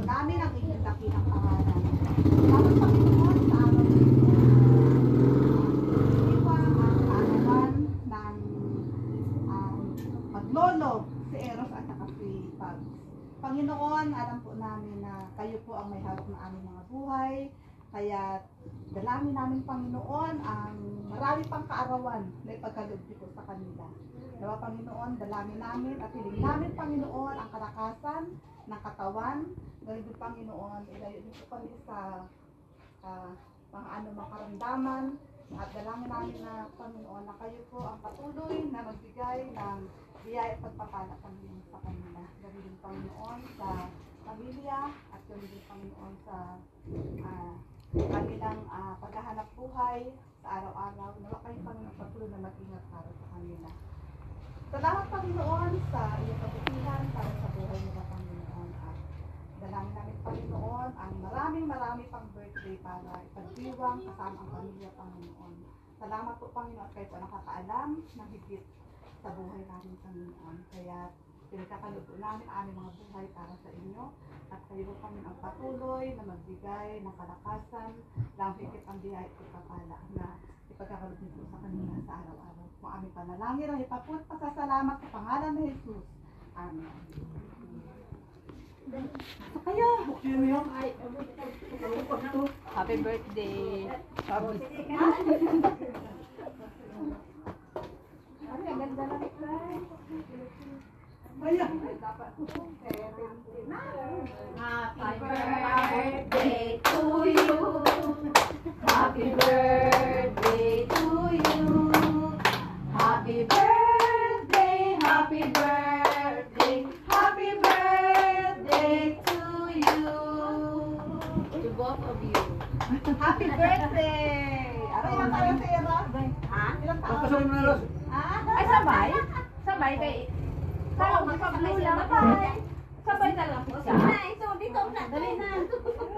namin ang inyong dakilang pangalan. Salamat Panginoon sa araw na ito. Iwan ang kaarawan ng paglolo si Eros at saka si Pabs. Panginoon, alam po namin na kayo po ang may hawak ng aming mga buhay. Kaya dalangin namin Panginoon ang marami pang kaarawan na ipagkaloob ko sa kanila. Nawa Panginoon, dalangin namin at hiling namin Panginoon ang kalakasan ng katawan. Ganun din Panginoon, ilayo din po kami sa mga anumang karamdaman. At dalangin namin na Panginoon na kayo po ang patuloy na magbigay ng biyaya at pagpapala Panginoon sa kanila. Ganun din Panginoon sa pamilya at ganun din Panginoon sa kanilang paghahanap buhay sa araw-araw. Nawa kayo Panginoon patuloy na mag-ingat para sa kanila. Salamat Panginoon sa iyong kabutihan para sa buhay nila Panginoon. At dalangin namin Panginoon ang maraming pang birthday para ipagdiwang kasama ang pamilya Panginoon. Salamat po Panginoon kayo po nakakaalam ng higit sa buhay namin Panginoon. Kaya pinagkakalob po namin ang aming mga buhay para sa inyo. At kayo po Panginoon ang patuloy na magbigay ng kalakasan, lang higit ang biyaya at pagpapala na ipagkakalob nito sa kanila sa araw-araw. Kung aming panalangin ay ipaput pasasalamat sa pangalan ni Jesus. Amen. So kayo, happy birthday. Ay, ang ganda lang ito. Ay, dapat Happy birthday to you. Happy birthday to you. Happy birthday, happy birthday, happy birthday to you. To both of you. happy birthday! Ano ilang taon sa iyo, Ros? Ha? Ilang taon? Pasahin mo na, Ros. Ay, sabay? Sabay kay... Kala ko sa blue lang. Sabay talaga po siya. Ay, so dito na. Dali na.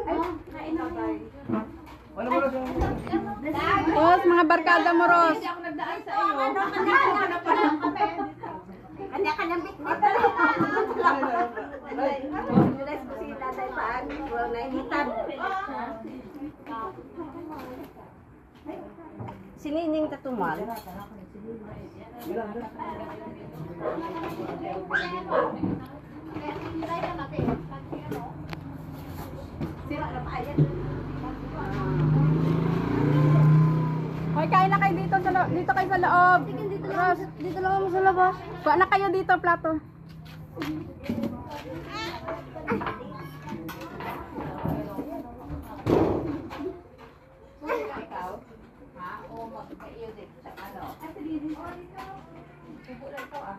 Ay, nainom mo. Ano mo, Ros? Ros, mga barkada mo, Ros. Hindi ako nagdaan sa iyo. Kanya-kanyang bitbit. Bless ko sila dahil paan. Huwag nainitan. Sinining tatumal. Hoy, kain na kayo dito dito kayo sa loob. Ros, Dito lang ako sa labas. kuha na kayo dito, plato. Ikaw? Ha? O magkaiyo din sa ano? Ay, sige din. Subo lang ito ah.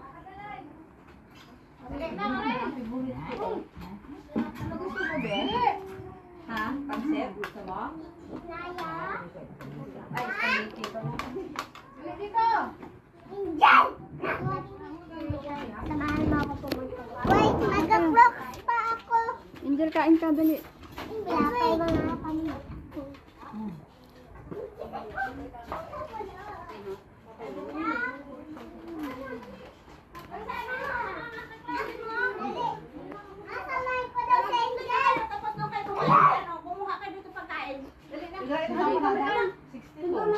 Balik na ka rin. Ano gusto mo, Be? Ha? Pansip? Gusto mo? Ay, palik dito mo. Balik dito! Samahan mo ako pumunta. Wait, mag-vlog pa ako. Angel, kain ka, dali. Wala pa yung mga kami. Tapos nung kayo kumain, kumuha kayo dito pagkain. Dali na. Ilan taon ka na? 62.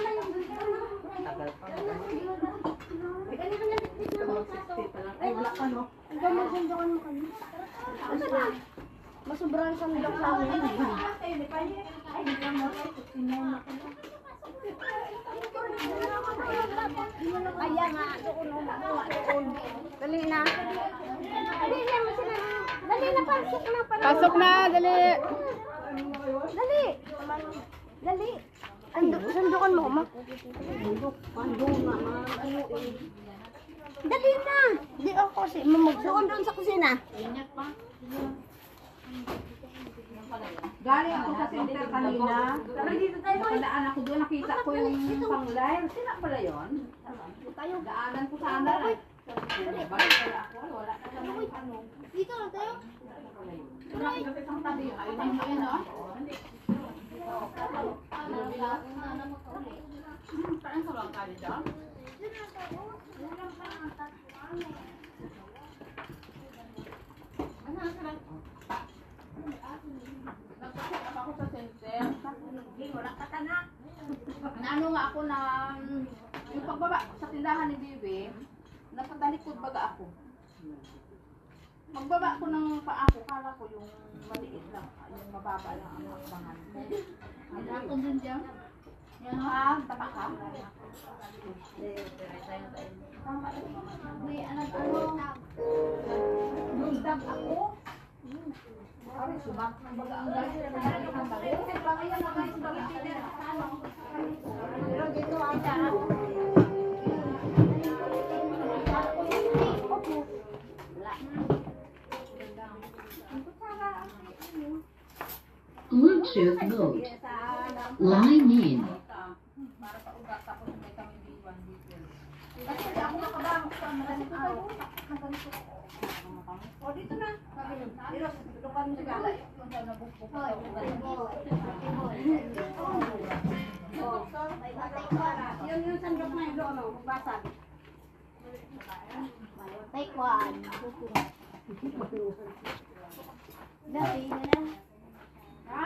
Ay, wala ka, no? Masubrahan sa nilok namin. Kaya nga, doon ako makuha doon. Dali na. Dali na, dali na, pasok na. Pasok na, dali. Dali. Dali. Sandukan mo, ma. Dali na. Di ako kasi mamagdoon doon sa kusina. Galing ako sa center kanina. Nakalaan ako doon, nakita ko yung pang-live. Sila pala yun? Tayo. Daanan ko sana. Balik pala ako. Wala na lang yung ano. Dito lang tayo. Kasi isang tabi. Ayun mo yun, no? Parang sa lang tayo dyan? Ano sa lang? na yung pagbaba ko sa tindahan ni Bibi, napatalikod baga ako. Magbaba ko ng paa ko, kala ko yung maliit lang, yung mababa lang ang hakbangan. Ako din dyan. Yan ha, tapa ka. Tama lang. May anak ano. Nagdag ako. Ari, sumak ng baga ang galing. Kasi bagay yan, bagay sa bagay pinir. Pero dito ang Bluetooth mode. Line in. para pa ugat tapos may kami B1 dito. Kasi ako nakabangon sa madaling araw. O dito na. Pero lukan mo sa yung sa nabukbuk. Yun yung sandok na yung doon, basag. Take one. Dati na. Ha?